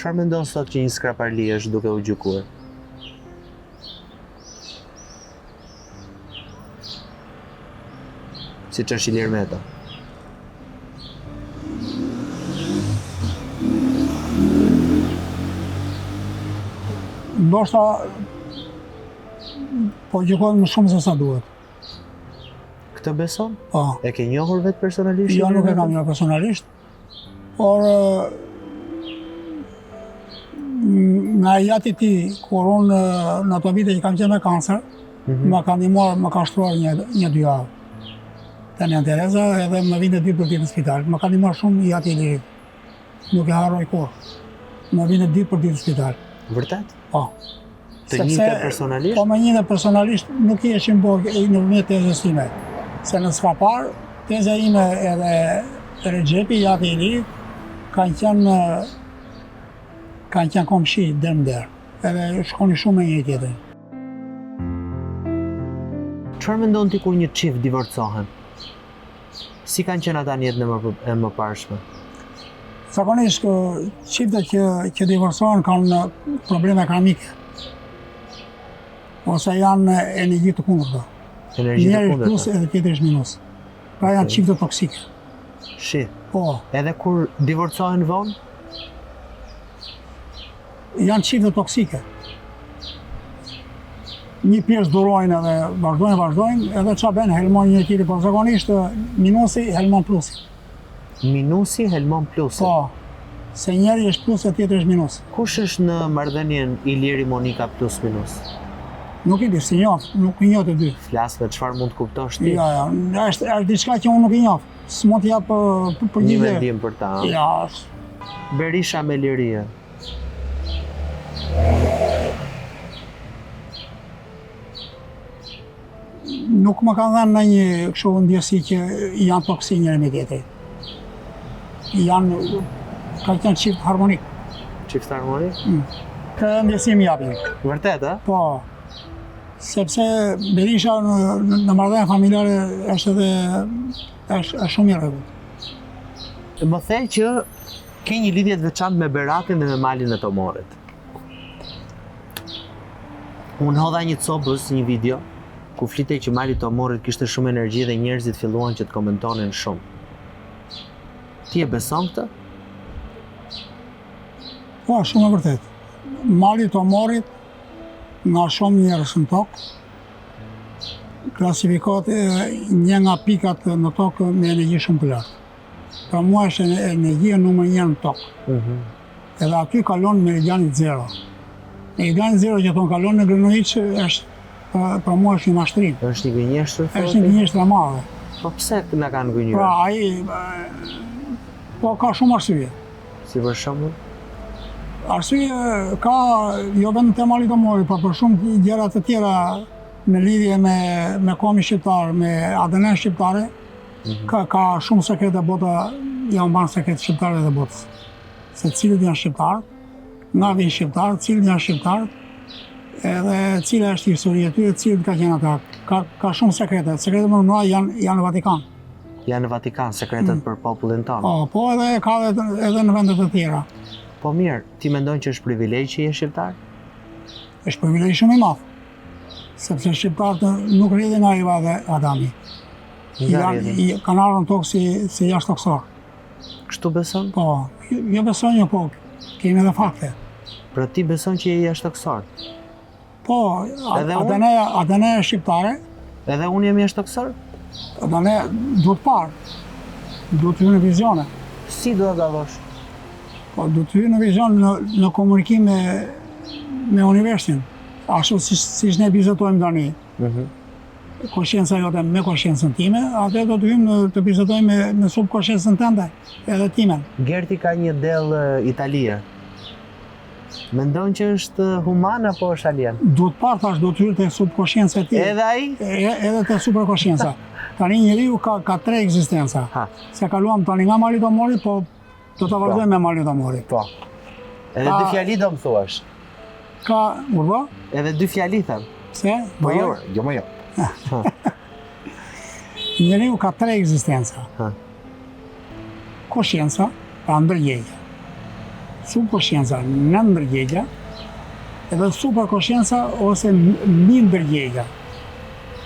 Çfarë mendon sot që një skraparli është duke u gjykuar? Siç është Ilir Meta. Ndoshta po gjykohet më shumë se sa duhet. Këtë beson? Po. E ke njohur vetë personalisht? Jo, nuk e kam njohur personalisht, por nga jati ti, kur unë në ato vite që kam qenë me kancer, më ka ndihmuar, më ka shtruar një 2 javë. Te Nën Tereza edhe më vinte ditë për ditë në spital. Më ka ndihmuar shumë jati i Ilirit. Nuk e harroj kurrë. Më vinte ditë për ditë në spital. Vërtet? Po. Të njëjtë personalisht? Po, më njëjtë personalisht nuk i ishim bërë në vëmjet tezës time. Se në skrapar, teza ime edhe Regjepi, jati i Ilirit, kanë qenë komshi der. Edhe shkoni shumë me një tjetër. Çfarë mendon ti kur një çift divorcohen? Si kanë qenë ata në jetën e mëparshme? Zakonisht çiftet që divorcohen kanë probleme karmike. Ose janë energji të kundërta. Energji të Njëri kundërta. plus edhe tjetri është minus. Pra janë çifte toksike. Shi. Po, Edhe kur divorcohen vonë? janë çifte toksike. Një pjesë durojnë edhe vazhdojnë, edhe çfarë bën helmon një tjetri, por zakonisht minusi helmon plusi. Minusi helmon plusin. Po, se njëri është plus e tjetri është minus. Kush është në marrëdhënien Iliri Monika plus minus? Nuk i di, si njoh, nuk i njoh të dy. Flas me çfarë mund të kuptosh ti? Ja, është diçka që unë nuk i njoh. S'mund t'i jap Një përgjigje. mendim për ta. Ja, Berisha me Lirie. nuk më kanë dhënë ndonjë kështu ndjesi që janë toksik njëri me tjetrin. Ka qenë çift harmonik. Çift harmonik? Këtë ndjesi më japin. Vërtet, a? Po, sepse Berisha në marrëdhënie familjare është shumë i rregullt. Më the që ke një lidhje të veçantë me Beratin dhe me malin e Tomorit. Unë hodha një copës, një video, ku flitej që mali i Tomorit kishte shumë energji dhe njerëzit filluan që të komentonin shumë. Ti e beson këtë? Po, shumë e vërtet. Mali i Tomorit nga shumë njerëz në tokë klasifikohet një nga pikat në tokë me energji shumë të lartë. Pra mua është energjia numër 1 në tokë. Edhe aty kalon meridiani 0. Meridiani 0 që tonë kalon në Greenwich është pra mua është një mashtrim. Është një gënjeshtër? Është një gënjeshtër e madhe. Po pse na kanë gënjur? Pra ai po ka shumë arsye. Si për shembull? Arsye ka jo vetëm te mali i Tomorit, por për shumë gjëra të tjera në lidhje me komin shqiptar, me ADN shqiptare. Ka shumë sekrete bota, janë banë sekrete shqiptare dhe botës. Se cilët janë shqiptarë, nga vinë shqiptarë, cilët janë shqiptarë, edhe cila është historia e tyre, cilët ka qenë ata. Ka shumë sekrete. Sekretet më të mëdha janë në Vatikan. Janë në Vatikan, sekretet për popullin tonë. Po edhe ka edhe në vendet të tjera. Po mirë, ti mendon që është privilegj që je shqiptar? Është privilegj shumë i madh. Sepse shqiptarët nuk rridhin nga Iva dhe Adami. Kanë ardhur në tokë si jashtëtoksor. Kështu beson? Po, jo beson jo, po, kemi edhe fakte. Pra ti beson që je jashtëtoksor? Po, ADN e shqiptare. Edhe unë jam jashtëtoksor? ADN duhet parë. Duhet të hyjë në vizione. Si do e gallosh? Po, duhet të hyjë në vizion në komunikim me universin. Ashtu siç ne bisedojmë tani. Konscienca jote me konsciencën time, atë do të hyjmë të bisedojmë me subkonsciencën tënde, edhe timen. Gerti ka një dellë Italie. Mendon që është human apo është alien? Duhet parë thash, do të hyjë te subkonsciencë e tij. Edhe ai? Edhe te superkonsciencë. Tani njeriu ka 3 ekzistenca. Se kaluam tani nga mali i Tomorit, po do ta vazhdojmë me malin e Tomorit. Po. Edhe 2 fjali do më thuash. Ka urba? Edhe 2 fjali them. Se? Po jo, më jo. Njeriu ka 3 ekzistenca. Konscienca, pra ndërgjegjja. subkonscienca, nën ndërgjegja, edhe superkonscienca ose mbi ndërgjegja.